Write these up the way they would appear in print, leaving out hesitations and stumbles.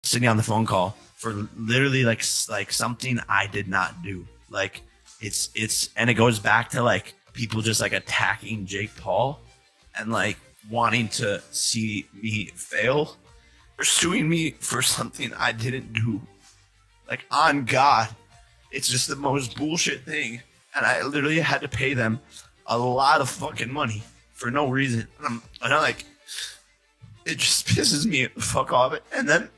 sitting on the phone call for literally like something I did not do. Like and it goes back to like people just like attacking Jake Paul and like wanting to see me fail or suing me for something I didn't do. Like, on God, it's just the most bullshit thing. And I literally had to pay them a lot of fucking money for no reason. And I'm like, it just pisses me the fuck off. And then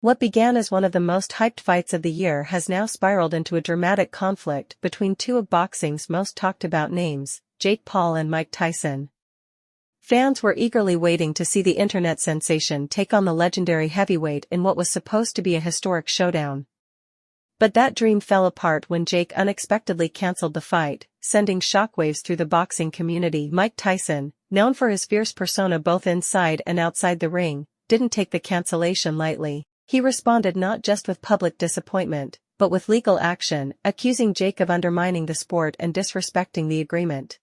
what began as one of the most hyped fights of the year has now spiraled into a dramatic conflict between two of boxing's most talked about names, Jake Paul and Mike Tyson. Fans were eagerly waiting to see the internet sensation take on the legendary heavyweight in what was supposed to be a historic showdown. But that dream fell apart when Jake unexpectedly canceled the fight, sending shockwaves through the boxing community. Mike Tyson, known for his fierce persona both inside and outside the ring, didn't take the cancellation lightly. He responded not just with public disappointment, but with legal action, accusing Jake of undermining the sport and disrespecting the agreement.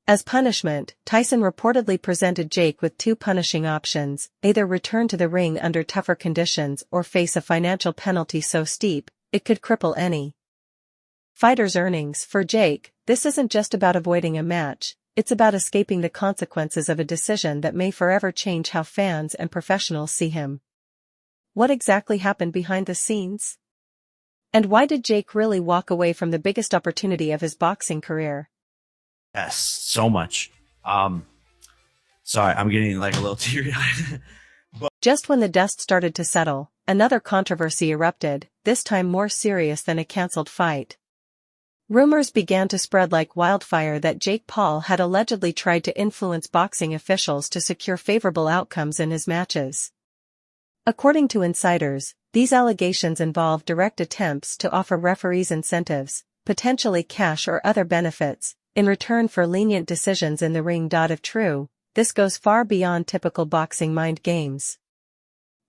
As punishment, Tyson reportedly presented Jake with two punishing options: either return to the ring under tougher conditions or face a financial penalty so steep it could cripple any fighter's earnings. For Jake, this isn't just about avoiding a match, it's about escaping the consequences of a decision that may forever change how fans and professionals see him. What exactly happened behind the scenes? And why did Jake really walk away from the biggest opportunity of his boxing career? Yes, so much. Sorry, I'm getting like a little teary-eyed. Just when the dust started to settle, another controversy erupted, this time more serious than a cancelled fight. Rumors began to spread like wildfire that Jake Paul had allegedly tried to influence boxing officials to secure favorable outcomes in his matches. According to insiders, these allegations involve direct attempts to offer referees incentives, potentially cash or other benefits, in return for lenient decisions in the ring. If true, this goes far beyond typical boxing mind games.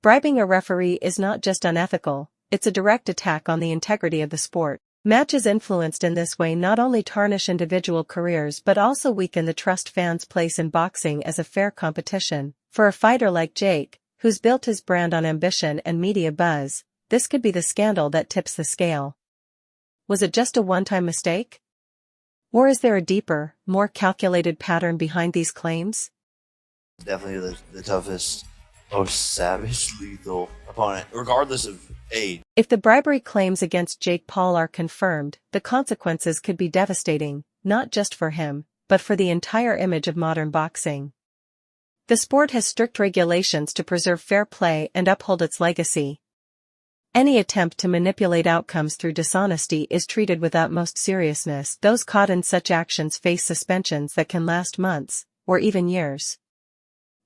Bribing a referee is not just unethical, it's a direct attack on the integrity of the sport. Matches influenced in this way not only tarnish individual careers but also weaken the trust fans place in boxing as a fair competition. For a fighter like Jake, who's built his brand on ambition and media buzz, this could be the scandal that tips the scale. Was it just a one-time mistake? Or is there a deeper, more calculated pattern behind these claims? Definitely the toughest, most savage, lethal opponent, regardless of age. If the bribery claims against Jake Paul are confirmed, the consequences could be devastating, not just for him, but for the entire image of modern boxing. The sport has strict regulations to preserve fair play and uphold its legacy. Any attempt to manipulate outcomes through dishonesty is treated with utmost seriousness. Those caught in such actions face suspensions that can last months, or even years.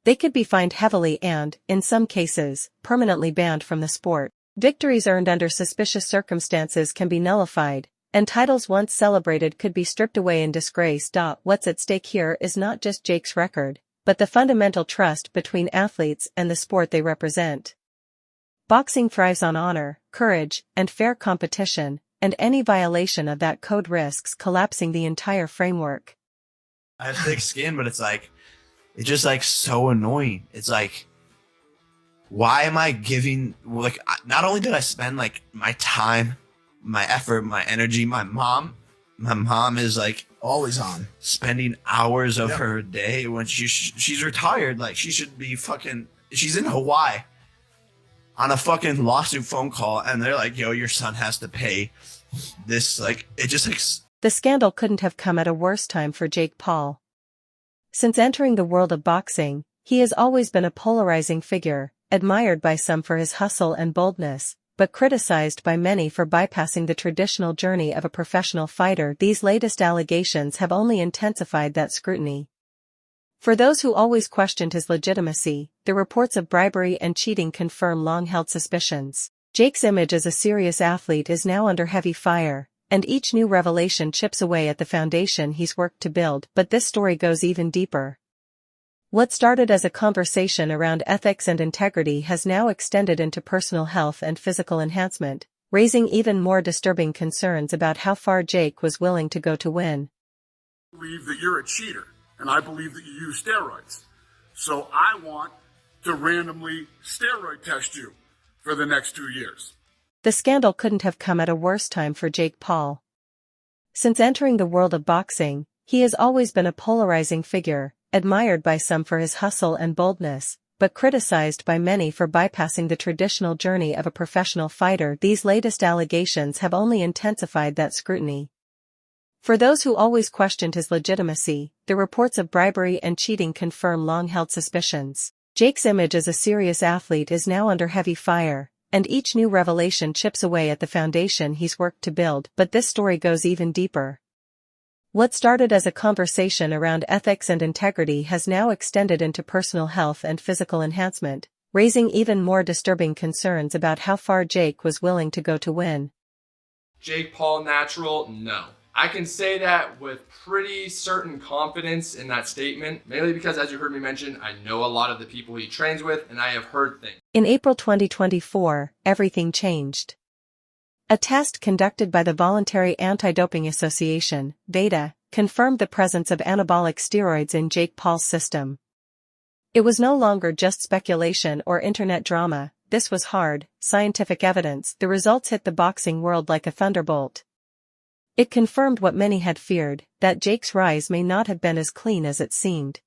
They could be fined heavily and, in some cases, permanently banned from the sport. Victories earned under suspicious circumstances can be nullified, and titles once celebrated could be stripped away in disgrace. What's at stake here is not just Jake's record, but the fundamental trust between athletes and the sport they represent. Boxing thrives on honor, courage, and fair competition, and any violation of that code risks collapsing the entire framework. I have thick skin, but it's just like so annoying. It's like, why am I giving, like, not only did I spend like my time, my effort, my energy, my mom is like always on spending hours of her day when she's retired. Like, she should be she's in Hawaii on a fucking lawsuit phone call, and they're like, yo, your son has to pay this. Like, it just like. The scandal couldn't have come at a worse time for Jake Paul. Since entering the world of boxing, he has always been a polarizing figure, admired by some for his hustle and boldness, but criticized by many for bypassing the traditional journey of a professional fighter. These latest allegations have only intensified that scrutiny. For those who always questioned his legitimacy, the reports of bribery and cheating confirm long-held suspicions. Jake's image as a serious athlete is now under heavy fire, and each new revelation chips away at the foundation he's worked to build. But this story goes even deeper. What started as a conversation around ethics and integrity has now extended into personal health and physical enhancement, raising even more disturbing concerns about how far Jake was willing to go to win. I believe that you're a cheater, and I believe that you use steroids. So I want to randomly steroid test you for the next 2 years. The scandal couldn't have come at a worse time for Jake Paul. Since entering the world of boxing, he has always been a polarizing figure, admired by some for his hustle and boldness, but criticized by many for bypassing the traditional journey of a professional fighter. These latest allegations have only intensified that scrutiny. For those who always questioned his legitimacy, the reports of bribery and cheating confirm long-held suspicions. Jake's image as a serious athlete is now under heavy fire, and each new revelation chips away at the foundation he's worked to build. But this story goes even deeper. What started as a conversation around ethics and integrity has now extended into personal health and physical enhancement, raising even more disturbing concerns about how far Jake was willing to go to win. Jake Paul natural? No. I can say that with pretty certain confidence in that statement, mainly because, as you heard me mention, I know a lot of the people he trains with, and I have heard things. In April 2024, everything changed. A test conducted by the Voluntary Anti-Doping Association, VADA, confirmed the presence of anabolic steroids in Jake Paul's system. It was no longer just speculation or internet drama. This was hard, scientific evidence. The results hit the boxing world like a thunderbolt. It confirmed what many had feared, that Jake's rise may not have been as clean as it seemed.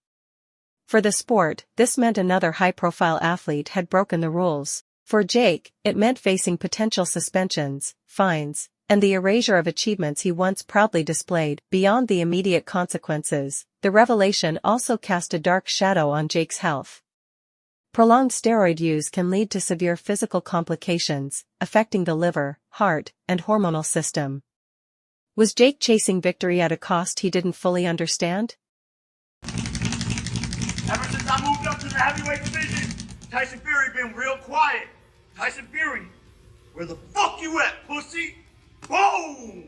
For the sport, this meant another high-profile athlete had broken the rules. For Jake, it meant facing potential suspensions, fines, and the erasure of achievements he once proudly displayed. Beyond the immediate consequences, the revelation also cast a dark shadow on Jake's health. Prolonged steroid use can lead to severe physical complications, affecting the liver, heart, and hormonal system. Was Jake chasing victory at a cost he didn't fully understand? Ever since I moved up to the heavyweight division, Tyson Fury been real quiet. Tyson Fury, where the fuck you at, pussy? Boom!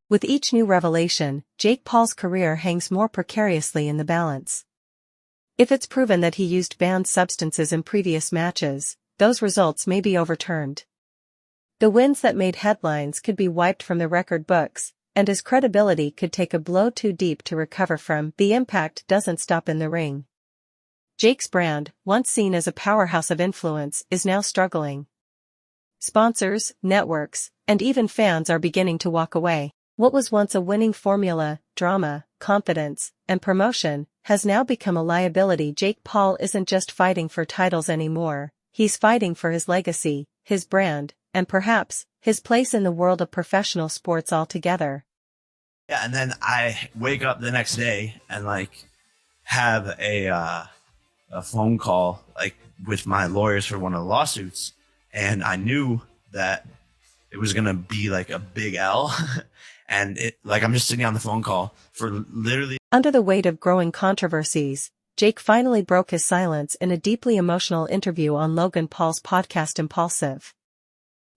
With each new revelation, Jake Paul's career hangs more precariously in the balance. If it's proven that he used banned substances in previous matches, those results may be overturned. The wins that made headlines could be wiped from the record books, and his credibility could take a blow too deep to recover from. The impact doesn't stop in the ring. Jake's brand, once seen as a powerhouse of influence, is now struggling. Sponsors, networks, and even fans are beginning to walk away. What was once a winning formula, drama, confidence, and promotion, has now become a liability. Jake Paul isn't just fighting for titles anymore, he's fighting for his legacy, his brand, and perhaps, his place in the world of professional sports altogether. Yeah, and then I wake up the next day and have a phone call with my lawyers for one of the lawsuits, and I knew that it was gonna be a big L, and I'm just sitting on the phone call for literally. Under the weight of growing controversies, Jake finally broke his silence in a deeply emotional interview on Logan Paul's podcast Impulsive.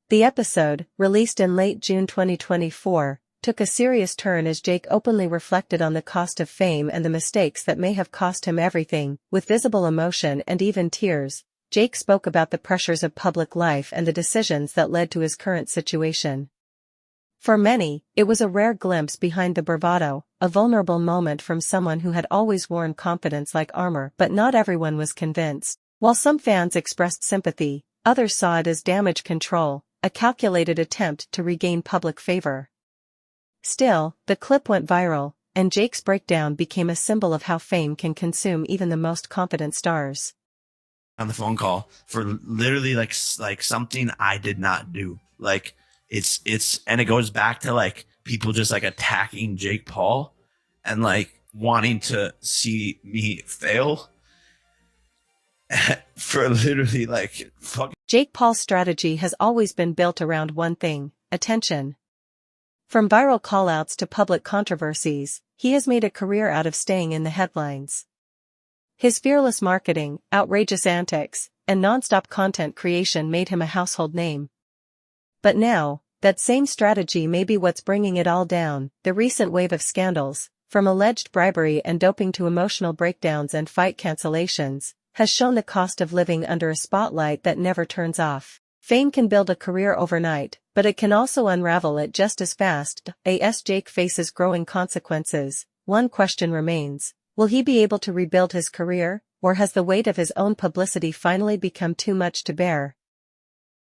The episode, released in late June 2024, took a serious turn as Jake openly reflected on the cost of fame and the mistakes that may have cost him everything. With visible emotion and even tears, Jake spoke about the pressures of public life and the decisions that led to his current situation. For many, it was a rare glimpse behind the bravado, a vulnerable moment from someone who had always worn confidence like armor. But not everyone was convinced. While some fans expressed sympathy, others saw it as damage control, a calculated attempt to regain public favor. Still, the clip went viral, and Jake's breakdown became a symbol of how fame can consume even the most confident stars. On the phone call for literally something I did not do. And it goes back to people just attacking Jake Paul and wanting to see me fail for literally fucking. Jake Paul's strategy has always been built around one thing: attention. From viral callouts to public controversies, he has made a career out of staying in the headlines. His fearless marketing, outrageous antics, and non-stop content creation made him a household name. But now, that same strategy may be what's bringing it all down. The recent wave of scandals, from alleged bribery and doping to emotional breakdowns and fight cancellations, has shown the cost of living under a spotlight that never turns off. Fame can build a career overnight, but it can also unravel it just as fast. As Jake faces growing consequences, one question remains: will he be able to rebuild his career, or has the weight of his own publicity finally become too much to bear?